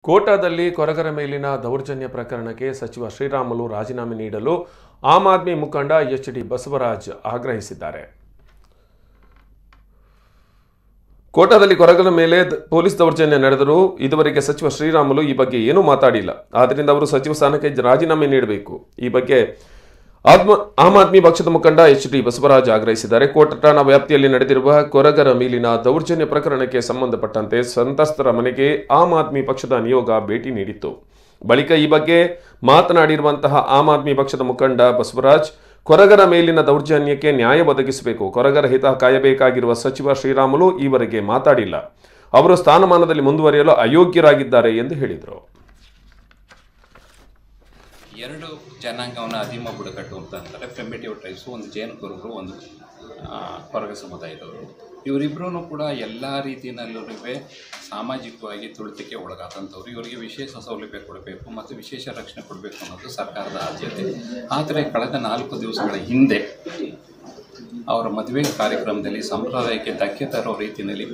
ಕೋಟಾದಲ್ಲಿ ಕೊರಗರ ಮೇಲಿನ ದೌರ್ಜನ್ಯ ಪ್ರಕರಣಕ್ಕೆ ಸಚಿವ ಶ್ರೀರಾಮುಲು ರಾಜೀನಾಮೆ ನೀಡಲು ಆಮ್ ಆದ್ಮಿ ಮುಖಂಡ ಎಚ್.ಡಿ. ಬಸವರಾಜ್ ಆಗ್ರಹಿಸಿದ್ದಾರೆ. ಕೋಟಾದಲ್ಲಿ ಕೊರಗರ ಮೇಲೆ ಪೊಲೀಸ್ ದೌರ್ಜನ್ಯ ನಡೆದರೂ ಇದುವರೆಗೆ ಸಚಿವ ಶ್ರೀರಾಮುಲು ಈ ಬಗ್ಗೆ ಏನೂ ಮಾತಾಡಿಲ್ಲ. ಆದ್ದರಿಂದ ಅವರು ಸಚಿವ ಸ್ಥಾನಕ್ಕೆ ರಾಜೀನಾಮೆ ನೀಡಬೇಕು. ಈ ಬಗ್ಗೆ ಆಮ್ ಆದ್ಮಿ ಪಕ್ಷದ ಮುಖಂಡ ಎಚ್.ಡಿ. ಬಸವರಾಜ್ ಆಗ್ರಹಿಸಿದ್ದಾರೆ. ಕೋಟ ಠಾಣಾ ವ್ಯಾಪ್ತಿಯಲ್ಲಿ ನಡೆದಿರುವ ಕೊರಗರ ಮೇಲಿನ ದೌರ್ಜನ್ಯ ಪ್ರಕರಣಕ್ಕೆ ಸಂಬಂಧಪಟ್ಟಂತೆ ಸಂತ್ರಸ್ತರ ಮನೆಗೆ ಆಮ್ ಆದ್ಮಿ ಪಕ್ಷದ ನಿಯೋಗ ಭೇಟಿ ನೀಡಿತ್ತು. ಬಳಿಕ ಈ ಬಗ್ಗೆ ಮಾತನಾಡಿರುವಂತಹ ಆಮ್ ಆದ್ಮಿ ಪಕ್ಷದ ಮುಖಂಡ ಬಸವರಾಜ್, ಕೊರಗರ ಮೇಲಿನ ದೌರ್ಜನ್ಯಕ್ಕೆ ನ್ಯಾಯ ಒದಗಿಸಬೇಕು. ಕೊರಗರ ಹಿತ ಕಾಯಬೇಕಾಗಿರುವ ಸಚಿವ ಶ್ರೀರಾಮುಲು ಈವರೆಗೆ ಮಾತಾಡಿಲ್ಲ. ಅವರು ಸ್ಥಾನಮಾನದಲ್ಲಿ ಮುಂದುವರಿಯಲು ಅಯೋಗ್ಯರಾಗಿದ್ದಾರೆ ಎಂದು ಹೇಳಿದರು. ಎರಡು ಜನಾಂಗವನ್ನು ಅಧೀಮ ಬುಡಕಟ್ಟು ಅಂತ ಅಂತಾರೆ. ಪ್ರಿಮಿಟಿವ್ ಟ್ರೈಬ್ಸು, ಒಂದು ಜೈನ ಕುರುಬರು, ಒಂದು ಕೊರಗ ಸಮುದಾಯದವರು. ಇವರಿಬ್ಬರೂ ಕೂಡ ಎಲ್ಲ ರೀತಿಯಲ್ಲೂ ಸಾಮಾಜಿಕವಾಗಿ ತುಳಿತಕ್ಕೆ ಒಳಗಾದಂಥವ್ರು. ಇವರಿಗೆ ವಿಶೇಷ ಸೌಲಭ್ಯ ಕೊಡಬೇಕು ಮತ್ತು ವಿಶೇಷ ರಕ್ಷಣೆ ಕೊಡಬೇಕು ಅನ್ನೋದು ಸರ್ಕಾರದ ಆದ್ಯತೆ. ಆದರೆ ಕಳೆದ 4 ದಿವಸಗಳ ಹಿಂದೆ ಅವರ ಮದುವೆ ಕಾರ್ಯಕ್ರಮದಲ್ಲಿ ಸಂಪ್ರದಾಯಕ್ಕೆ ಧಕ್ಕೆ ತರೋ ರೀತಿಯಲ್ಲಿ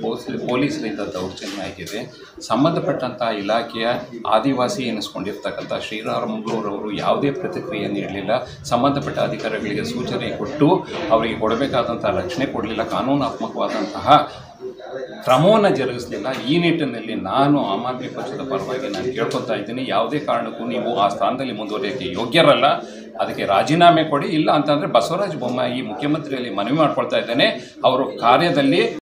ಪೊಲೀಸರಿಂದ ದೌರ್ಜನ್ಯ ಆಗಿದೆ. ಸಂಬಂಧಪಟ್ಟಂಥ ಇಲಾಖೆಯ ಆದಿವಾಸಿ ಎನಿಸ್ಕೊಂಡಿರ್ತಕ್ಕಂಥ ಶ್ರೀರಾಮುಲುರವರು ಯಾವುದೇ ಪ್ರತಿಕ್ರಿಯೆ ನೀಡಲಿಲ್ಲ. ಸಂಬಂಧಪಟ್ಟ ಅಧಿಕಾರಿಗಳಿಗೆ ಸೂಚನೆ ಕೊಟ್ಟು ಅವರಿಗೆ ಕೊಡಬೇಕಾದಂಥ ರಕ್ಷಣೆ ಕೊಡಲಿಲ್ಲ. ಕಾನೂನಾತ್ಮಕವಾದಂತಹ ಕ್ರಮವನ್ನು ಜರುಗಿಸಲಿಲ್ಲ. ಈ ನಿಟ್ಟಿನಲ್ಲಿ ನಾನು ಆಮ್ ಆದ್ಮಿ ಪಕ್ಷದ ಪರವಾಗಿ ನಾನು ಕೇಳ್ಕೊತಾ ಇದ್ದೀನಿ, ಯಾವುದೇ ಕಾರಣಕ್ಕೂ ನೀವು ಆ ಸ್ಥಾನದಲ್ಲಿ ಮುಂದುವರಿಯೋಕ್ಕೆ ಯೋಗ್ಯರಲ್ಲ. ಅದಕ್ಕೆ ರಾಜೀನಾಮೆ ಕೊಡಿ. ಇಲ್ಲ ಅಂತಂದರೆ ಬಸವರಾಜ ಬೊಮ್ಮಾಯಿ ಮುಖ್ಯಮಂತ್ರಿಯಲ್ಲಿ ಮನವಿ ಮಾಡ್ಕೊಳ್ತಾ ಇದ್ದೇನೆ, ಅವರು ಕಾರ್ಯದಲ್ಲಿ